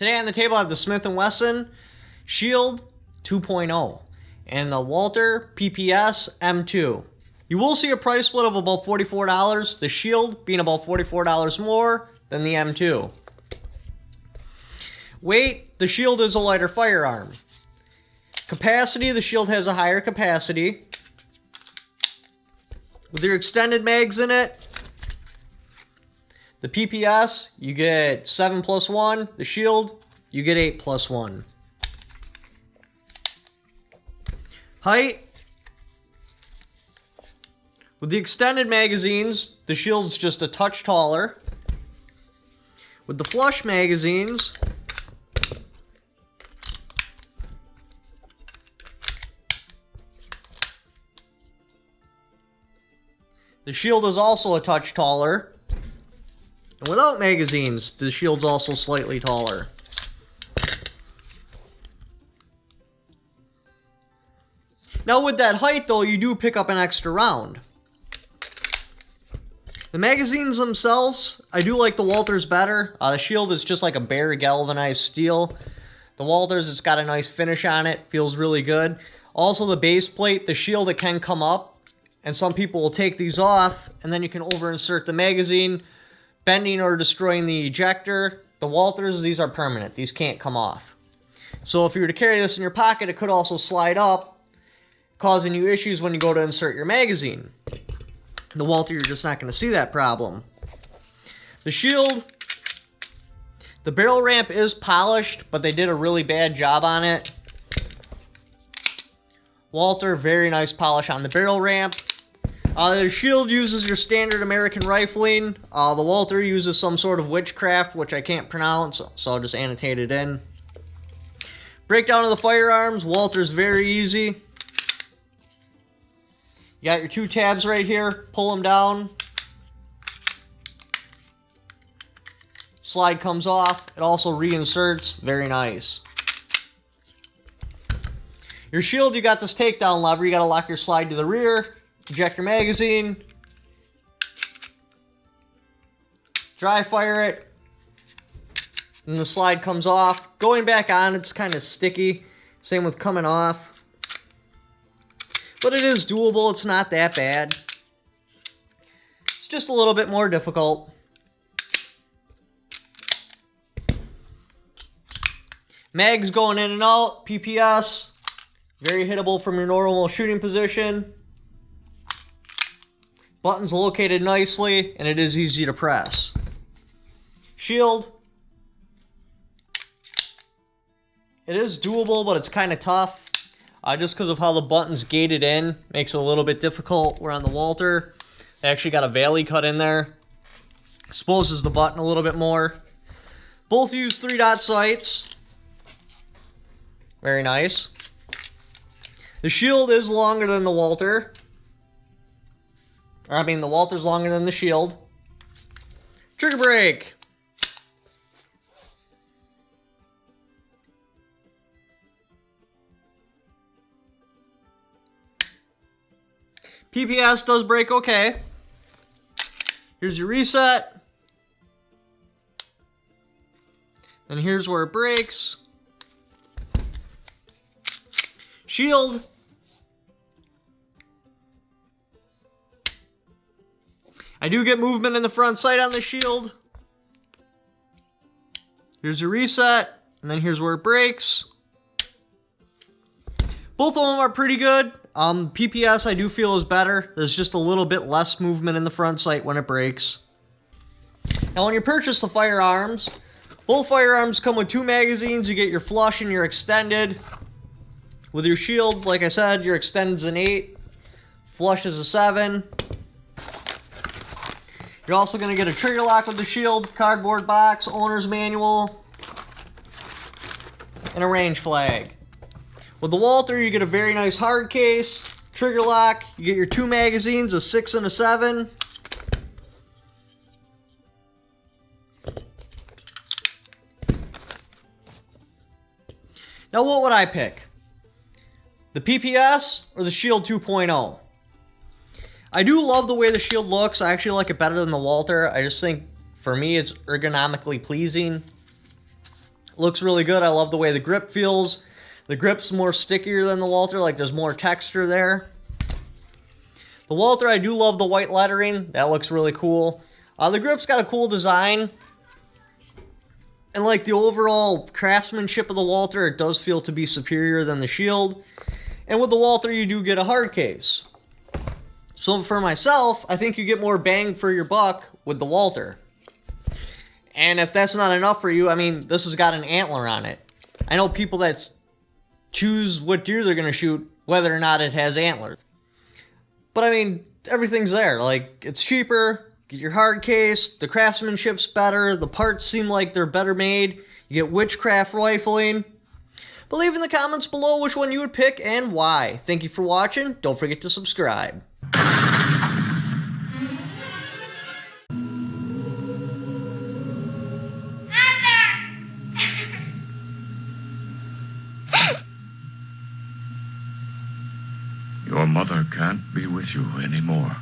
Today on the table I have the Smith & Wesson Shield 2.0 and the Walther PPS M2. You will see a price split of about $44, the Shield being about $44 more than the M2. Weight, the Shield is a lighter firearm. Capacity, the Shield has a higher capacity. With your extended mags in it, the PPS, you get 7+1. The Shield, you get 8+1. Height, with the extended magazines, the Shield's just a touch taller. With the flush magazines, the Shield is also a touch taller. And without magazines, the Shield's also slightly taller. Now with that height though, you do pick up an extra round. The magazines themselves, I do like the Walthers better. The Shield is just like a bare galvanized steel. The Walthers, it's got a nice finish on it, feels really good. Also the base plate, the Shield, it can come up. And some people will take these off, and then you can over-insert the magazine, bending or destroying the ejector. The Walthers, these are permanent. These can't come off. So if you were to carry this in your pocket, it could also slide up, causing you issues when you go to insert your magazine. The Walther, you're just not going to see that problem. The Shield, the barrel ramp is polished, but they did a really bad job on it. Walther, very nice polish on the barrel ramp. The Shield uses your standard American rifling. The Walther uses some sort of witchcraft, which I can't pronounce, so I'll just annotate it in. Breakdown of the firearms. Walther's very easy. You got your two tabs right here. Pull them down. Slide comes off. It also reinserts. Very nice. Your Shield, you got this takedown lever. You got to lock your slide to the rear. Eject your magazine. Dry fire it. And the slide comes off. Going back on, it's kind of sticky. Same with coming off. But it is doable. It's not that bad. It's just a little bit more difficult. Mags going in and out. PPS. Very hittable from your normal shooting position. Buttons located nicely, and it is easy to press. Shield. It is doable, but it's kind of tough. Just because of how the button's gated in, makes it a little bit difficult. Where on the Walther, they actually got a valley cut in there. Exposes the button a little bit more. Both use 3-dot sights. Very nice. The Shield is longer than the Walther. The Walther's longer than the Shield. Trigger brake. PPS does brake okay. Here's your reset. And here's where it brakes. Shield. I do get movement in the front sight on the Shield. Here's your reset, and then here's where it brakes. Both of them are pretty good. PPS I do feel is better. There's just a little bit less movement in the front sight when it brakes. Now when you purchase the firearms, both firearms come with 2 magazines. You get your flush and your extended. With your Shield, like I said, your extended's an 8. Flush is a 7. You're also going to get a trigger lock with the Shield, cardboard box, owner's manual, and a range flag. With the Walther, you get a very nice hard case, trigger lock, you get your 2 magazines, a 6 and a 7. Now what would I pick? The PPS or the Shield 2.0? I do love the way the Shield looks. I actually like it better than the Walther. I just think, for me, it's ergonomically pleasing. Looks really good. I love the way the grip feels. The grip's more stickier than the Walther, like there's more texture there. The Walther, I do love the white lettering. That looks really cool. The grip's got a cool design. And like the overall craftsmanship of the Walther, it does feel to be superior than the Shield. And with the Walther, you do get a hard case. So for myself, I think you get more bang for your buck with the Walther. And if that's not enough for you, I mean, this has got an antler on it. I know people that choose what deer they're going to shoot, whether or not it has antlers. But I mean, everything's there. Like, it's cheaper, get your hard case, the craftsmanship's better, the parts seem like they're better made, you get witchcraft rifling. But leave in the comments below which one you would pick and why. Thank you for watching. Don't forget to subscribe. Your mother can't be with you anymore.